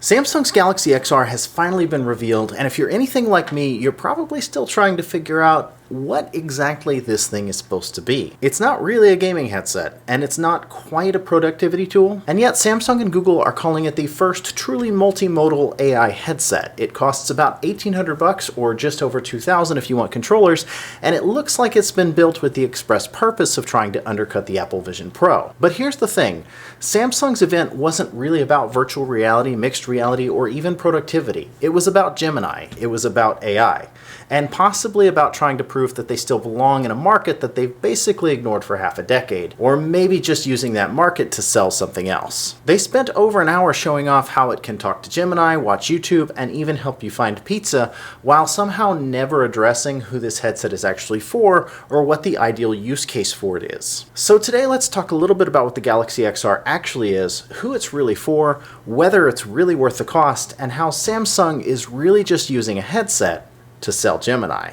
Samsung's Galaxy XR has finally been revealed, and if you're anything like me, you're probably still trying to figure out what exactly this thing is supposed to be. It's not really a gaming headset, and it's not quite a productivity tool, and yet Samsung and Google are calling it the first truly multimodal AI headset. It costs about $1,800 or just over $2,000 if you want controllers, and it looks like it's been built with the express purpose of trying to undercut the Apple Vision Pro. But here's the thing, Samsung's event wasn't really about virtual reality, mixed reality, or even productivity. It was about Gemini, it was about AI, and possibly about trying to prove that they still belong in a market that they've basically ignored for half a decade, or maybe just using that market to sell something else. They spent over an hour showing off how it can talk to Gemini, watch YouTube, and even help you find pizza, while somehow never addressing who this headset is actually for, or what the ideal use case for it is. So today let's talk a little bit about what the Galaxy XR actually is, who it's really for, whether it's really worth the cost, and how Samsung is really just using a headset to sell Gemini.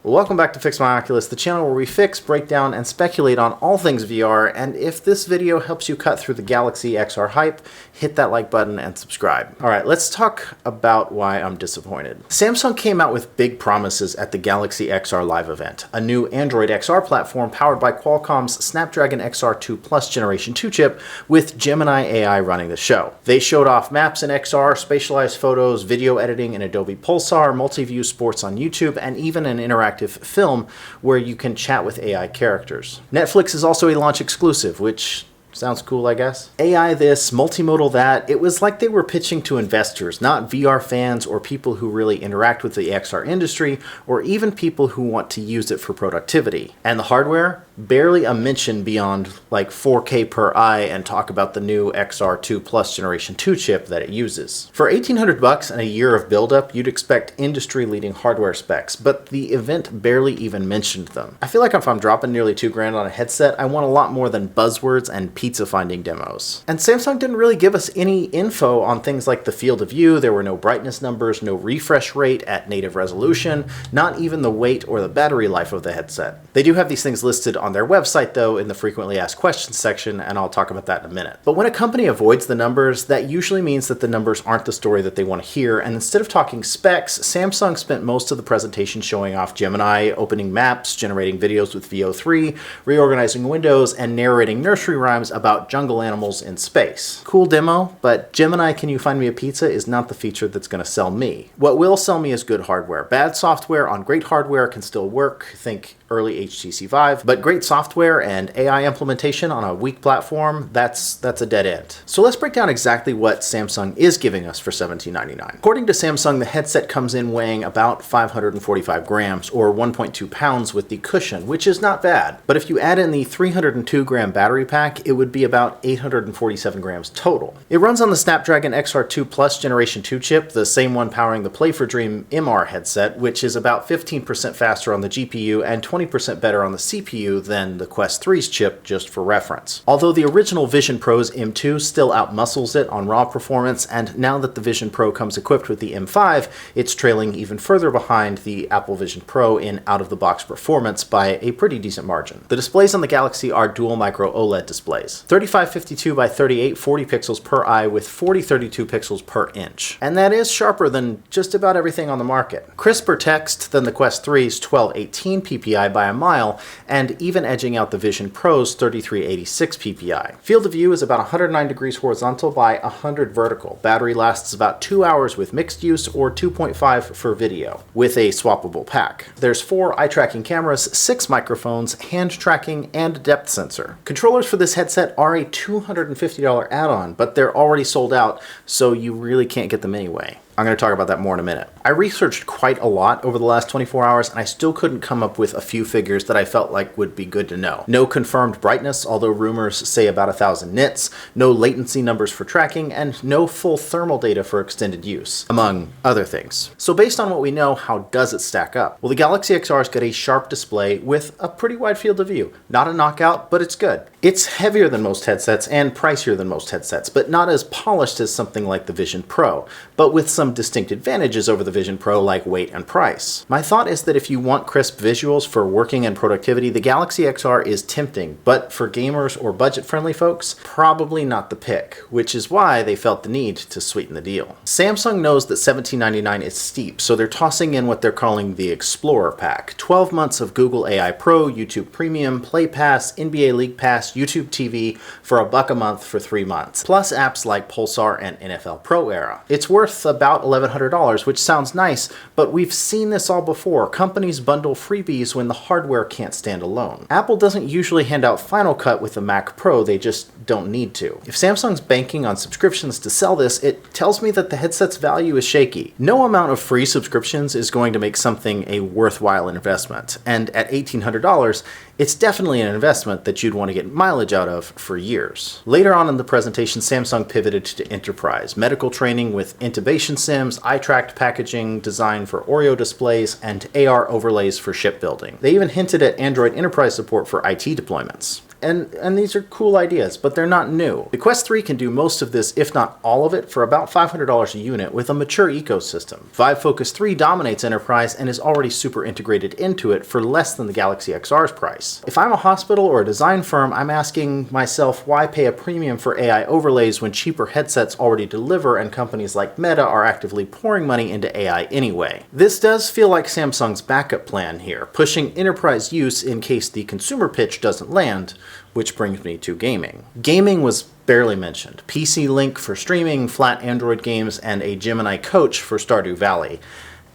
Welcome back to Fix My Oculus, the channel where we fix, break down, and speculate on all things VR, and if this video helps you cut through the Galaxy XR hype, hit that like button and subscribe. Alright, let's talk about why I'm disappointed. Samsung came out with big promises at the Galaxy XR live event, a new Android XR platform powered by Qualcomm's Snapdragon XR2 Plus Generation 2 chip with Gemini AI running the show. They showed off maps in XR, spatialized photos, video editing in Adobe Pulsar, multi-view sports on YouTube, and even an interactive film where you can chat with AI characters. Netflix is also a launch exclusive, which sounds cool, I guess. AI this, multimodal that, it was like they were pitching to investors, not VR fans or people who really interact with the XR industry, or even people who want to use it for productivity. And the hardware? Barely a mention beyond like 4K per eye and talk about the new XR2 Plus Generation 2 chip that it uses. For $1,800 and a year of buildup, you'd expect industry-leading hardware specs, but the event barely even mentioned them. I feel like if I'm dropping nearly $2,000 on a headset, I want a lot more than buzzwords and pizza finding demos. And Samsung didn't really give us any info on things like the field of view. There were no brightness numbers, no refresh rate at native resolution, not even the weight or the battery life of the headset. They do have these things listed on their website though in the frequently asked questions section, and I'll talk about that in a minute. But when a company avoids the numbers, that usually means that the numbers aren't the story that they want to hear, and instead of talking specs, Samsung spent most of the presentation showing off Gemini, opening maps, generating videos with VO3, reorganizing windows, and narrating nursery rhymes about jungle animals in space. Cool demo, but Gemini Can You Find Me a Pizza is not the feature that's going to sell me. What will sell me is good hardware. Bad software on great hardware can still work, think early HTC Vive, but great software and AI implementation on a weak platform, that's a dead end. So let's break down exactly what Samsung is giving us for $1799. According to Samsung, the headset comes in weighing about 545 grams or 1.2 pounds with the cushion, which is not bad. But if you add in the 302 gram battery pack, it would be about 847 grams total. It runs on the Snapdragon XR2 Plus Generation 2 chip, the same one powering the Play for Dream MR headset, which is about 15% faster on the GPU and 20% better on the CPU than the Quest 3's chip, just for reference. Although the original Vision Pro's M2 still outmuscles it on raw performance, and now that the Vision Pro comes equipped with the M5, it's trailing even further behind the Apple Vision Pro in out-of-the-box performance by a pretty decent margin. The displays on the Galaxy are dual micro OLED displays. 3552 by 3840 pixels per eye with 4032 pixels per inch. And that is sharper than just about everything on the market. Crisper text than the Quest 3's 1218 ppi by a mile, and even edging out the Vision Pro's 3386 ppi. Field of view is about 109 degrees horizontal by 100 vertical. Battery lasts about 2 hours with mixed use or 2.5 for video, with a swappable pack. There's 4 eye-tracking cameras, 6 microphones, hand tracking, and depth sensor. Controllers for this headset are a $250 add-on, but they're already sold out, so you really can't get them anyway. I'm going to talk about that more in a minute. I researched quite a lot over the last 24 hours, and I still couldn't come up with a few figures that I felt like would be good to know. No confirmed brightness, although rumors say about 1,000 nits, no latency numbers for tracking, and no full thermal data for extended use, among other things. So based on what we know, how does it stack up? Well, the Galaxy XR's got a sharp display with a pretty wide field of view. Not a knockout, but it's good. It's heavier than most headsets and pricier than most headsets, but not as polished as something like the Vision Pro, but with some distinct advantages over the Vision Pro like weight and price. My thought is that if you want crisp visuals for working and productivity, the Galaxy XR is tempting, but for gamers or budget-friendly folks, probably not the pick, which is why they felt the need to sweeten the deal. Samsung knows that $1799 is steep, so they're tossing in what they're calling the Explorer Pack. 12 months of Google AI Pro, YouTube Premium, Play Pass, NBA League Pass, YouTube TV for $1 a month for 3 months, plus apps like Pulsar and NFL Pro Era. It's worth about $1,100, which sounds nice, but we've seen this all before. Companies bundle freebies when the hardware can't stand alone. Apple doesn't usually hand out Final Cut with the Mac Pro, they just don't need to. If Samsung's banking on subscriptions to sell this, it tells me that the headset's value is shaky. No amount of free subscriptions is going to make something a worthwhile investment, and at $1,800, it's definitely an investment that you'd want to get mileage out of for years. Later on in the presentation, Samsung pivoted to enterprise, medical training with intubation sims, eye-tracked packaging designed for Oreo displays, and AR overlays for shipbuilding. They even hinted at Android enterprise support for IT deployments. And these are cool ideas, but they're not new. The Quest 3 can do most of this, if not all of it, for about $500 a unit with a mature ecosystem. Vive Focus 3 dominates enterprise and is already super integrated into it for less than the Galaxy XR's price. If I'm a hospital or a design firm, I'm asking myself why pay a premium for AI overlays when cheaper headsets already deliver and companies like Meta are actively pouring money into AI anyway. This does feel like Samsung's backup plan here, pushing enterprise use in case the consumer pitch doesn't land. Which brings me to gaming. Gaming was barely mentioned. PC Link for streaming, flat Android games, and a Gemini Coach for Stardew Valley.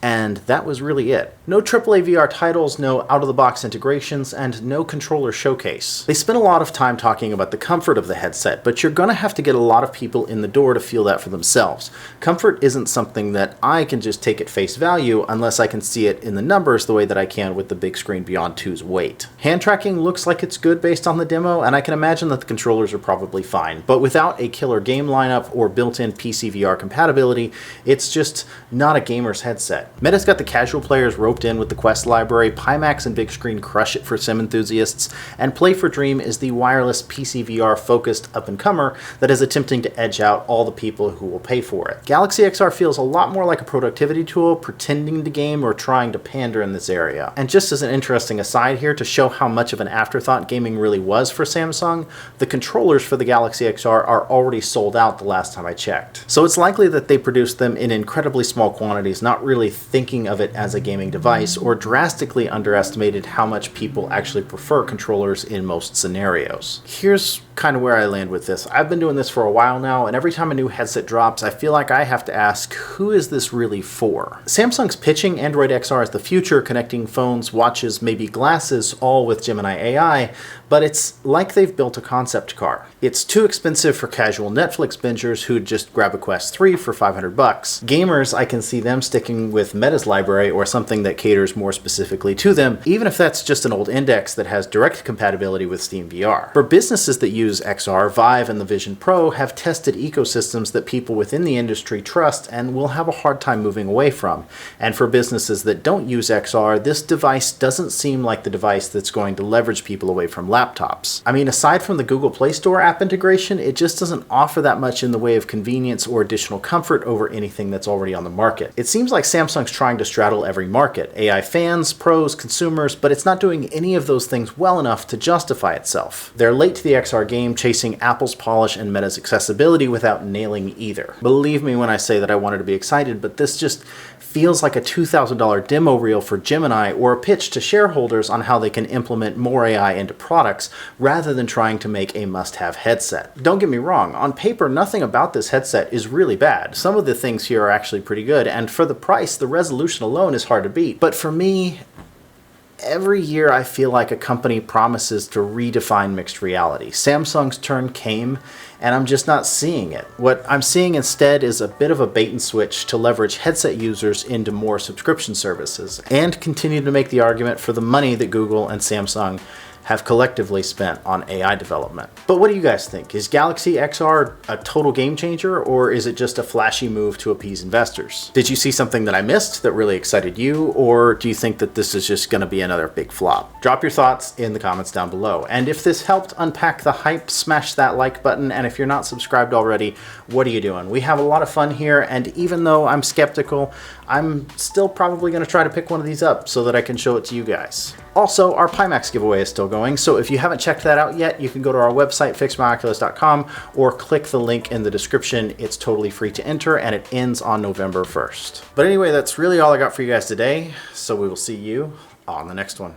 And that was really it. No AAA VR titles, no out-of-the-box integrations, and no controller showcase. They spent a lot of time talking about the comfort of the headset, but you're gonna have to get a lot of people in the door to feel that for themselves. Comfort isn't something that I can just take at face value unless I can see it in the numbers the way that I can with the big screen Beyond 2's weight. Hand tracking looks like it's good based on the demo, and I can imagine that the controllers are probably fine, but without a killer game lineup or built-in PC VR compatibility, it's just not a gamer's headset. Meta's got the casual players roped in with the Quest library, Pimax and Big Screen crush it for sim enthusiasts, and Play for Dream is the wireless PC VR focused up-and-comer that is attempting to edge out all the people who will pay for it. Galaxy XR feels a lot more like a productivity tool, pretending to game or trying to pander in this area. And just as an interesting aside here, to show how much of an afterthought gaming really was for Samsung, the controllers for the Galaxy XR are already sold out the last time I checked. So it's likely that they produced them in incredibly small quantities, not really thinking of it as a gaming device, or drastically underestimated how much people actually prefer controllers in most scenarios. Here's kind of where I land with this. I've been doing this for a while now, and every time a new headset drops, I feel like I have to ask, who is this really for? Samsung's pitching Android XR as the future, connecting phones, watches, maybe glasses, all with Gemini AI, but it's like they've built a concept car. It's too expensive for casual Netflix bingers who'd just grab a Quest 3 for $500. Gamers, I can see them sticking with Meta's library or something that caters more specifically to them, even if that's just an old index that has direct compatibility with Steam VR. For businesses that use XR, Vive and the Vision Pro have tested ecosystems that people within the industry trust and will have a hard time moving away from. And for businesses that don't use XR, this device doesn't seem like the device that's going to leverage people away from laptops. I mean, aside from the Google Play Store app integration, it just doesn't offer that much in the way of convenience or additional comfort over anything that's already on the market. It seems like Samsung's trying to straddle every market, AI fans, pros, consumers, but it's not doing any of those things well enough to justify itself. They're late to the XR game, chasing Apple's polish and Meta's accessibility without nailing either. Believe me when I say that I wanted to be excited, but this just feels like a $2,000 demo reel for Gemini or a pitch to shareholders on how they can implement more AI into products rather than trying to make a must-have headset. Don't get me wrong, on paper nothing about this headset is really bad. Some of the things here are actually pretty good, and for the price, the resolution alone is hard to beat. But for me, every year I feel like a company promises to redefine mixed reality. Samsung's turn came, and I'm just not seeing it. What I'm seeing instead is a bit of a bait and switch to leverage headset users into more subscription services, and continue to make the argument for the money that Google and Samsung have collectively spent on AI development. But what do you guys think? Is Galaxy XR a total game changer, or is it just a flashy move to appease investors? Did you see something that I missed that really excited you, or do you think that this is just going to be another big flop? Drop your thoughts in the comments down below. And if this helped unpack the hype, smash that like button. And if you're not subscribed already, what are you doing? We have a lot of fun here, and even though I'm skeptical, I'm still probably going to try to pick one of these up so that I can show it to you guys. Also, our Pimax giveaway is still going, so if you haven't checked that out yet, you can go to our website, fixmyoculus.com, or click the link in the description. It's totally free to enter, and it ends on November 1st. But anyway, that's really all I got for you guys today, so we will see you on the next one.